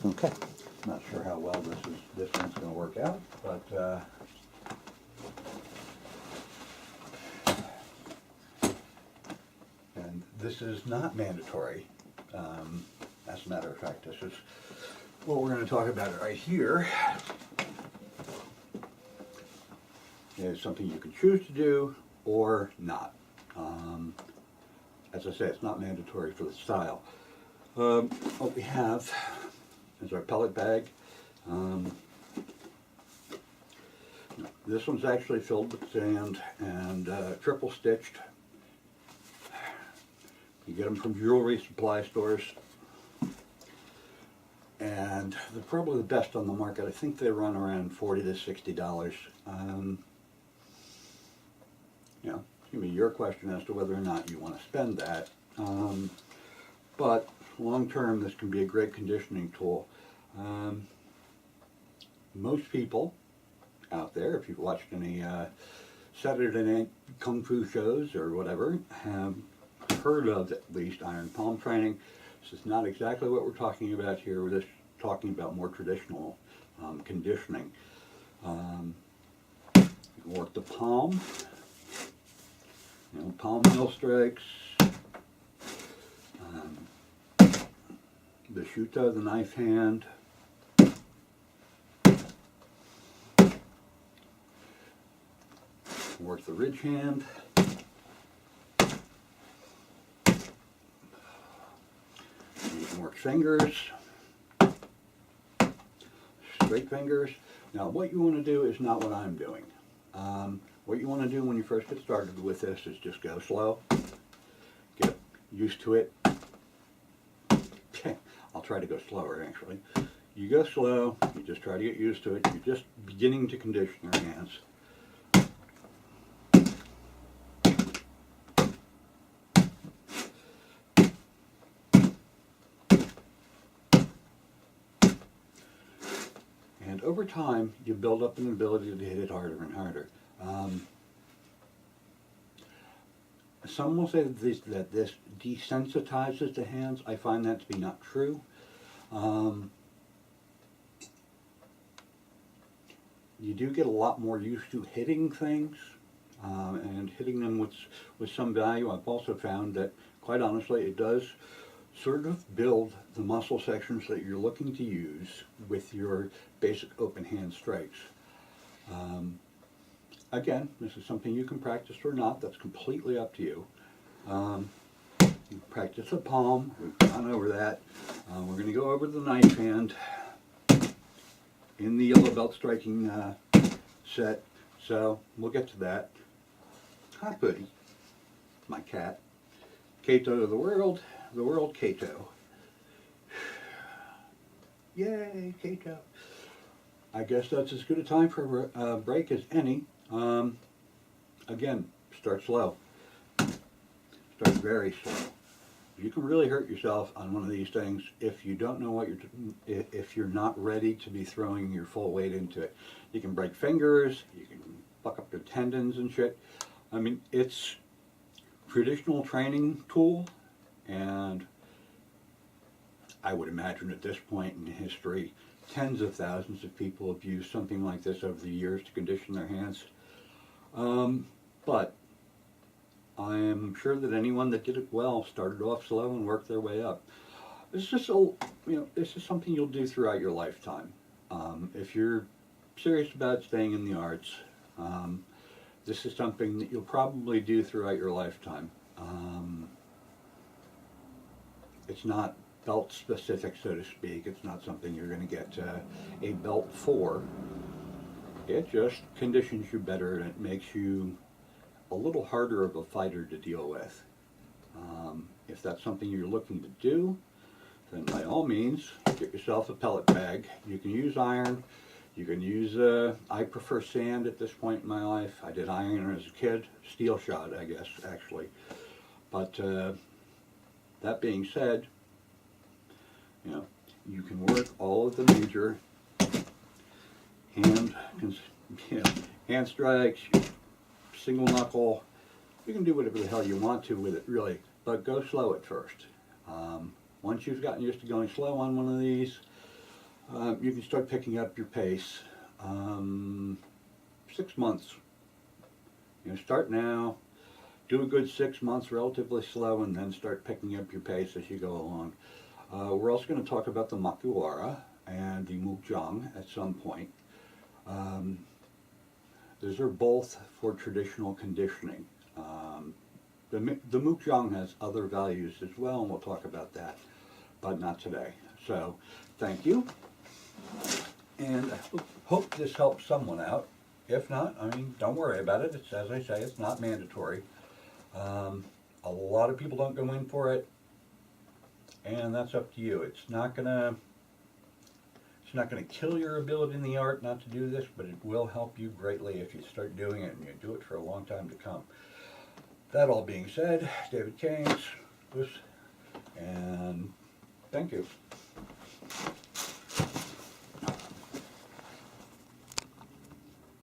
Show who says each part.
Speaker 1: Okay, not sure how well this one's going to work out, but and this is not mandatory. As a matter of fact, this is what we're going to talk about right here. Is something you can choose to do or not. As I say, it's not mandatory for the style. What we have is our pellet bag. This one's actually filled with sand and triple stitched. You get them from jewelry supply stores. And they're probably the best on the market. I think they run around $40 to $60. You know, it's going to be your question as to whether or not you want to spend that. But long term, this can be a great conditioning tool. Most people out there, if you've watched any Saturday night kung fu shows or whatever, have heard of at least iron palm training. This is not exactly what we're talking about here. We're just talking about more traditional conditioning. You can work the palm, palm heel strikes, the shuto, the knife hand, work the ridge hand, you can work fingers, straight fingers. Now what you want to do is not what I'm doing. What you want to do when you first get started with this is just go slow, get used to it. I'll try to go slower actually. You go slow, you just try to get used to it, you're just beginning to condition your hands. And over time, you build up an ability to hit it harder and harder. Some will say that this desensitizes the hands. I find that to be not true. You do get a lot more used to hitting things and hitting them with some value. I've also found that, quite honestly, it does sort of build the muscle sections that you're looking to use with your basic open hand strikes. Again, this is something you can practice or not. That's completely up to you. You practice the palm. We've gone over that. We're going to go over the knife hand in the yellow belt striking set. So we'll get to that. Hi, Buddy, my cat. Kato to the world Kato. Yay, Kato. I guess that's as good a time for a break as any. Again, start slow. Start very slow. You can really hurt yourself on one of these things if you don't know what if you're not ready to be throwing your full weight into it. You can break fingers, you can buck up your tendons and shit. I mean, it's traditional training tool, and I would imagine at this point in history, tens of thousands of people have used something like this over the years to condition their hands. But I am sure that anyone that did it well started off slow and worked their way up. This is just this is something you'll do throughout your lifetime. If you're serious about staying in the arts, this is something that you'll probably do throughout your lifetime. It's not belt specific, so to speak. It's not something you're going to get a belt for. It just conditions you better, and it makes you a little harder of a fighter to deal with. If that's something you're looking to do, then by all means, get yourself a pellet bag. You can use iron. You can use, I prefer sand at this point in my life. I did iron as a kid, steel shot, I guess, actually. But that being said, you can work all of the major hand strikes, single knuckle. You can do whatever the hell you want to with it, really, but go slow at first. Once you've gotten used to going slow on one of these, You can start picking up your pace. 6 months. Start now, do a good 6 months relatively slow, and then start picking up your pace as you go along. We're also going to talk about the Makiwara and the Mukjang at some point. Those are both for traditional conditioning. The Mukjang has other values as well, and we'll talk about that, but not today. So, thank you, and I hope this helps someone out. If not, I mean, don't worry about it. It's, as I say, it's not mandatory. A lot of people don't go in for it, and that's up to you. It's not gonna kill your ability in the art not to do this, but it will help you greatly if you start doing it and you do it for a long time to come. That all being said, David Keynes, and thank you.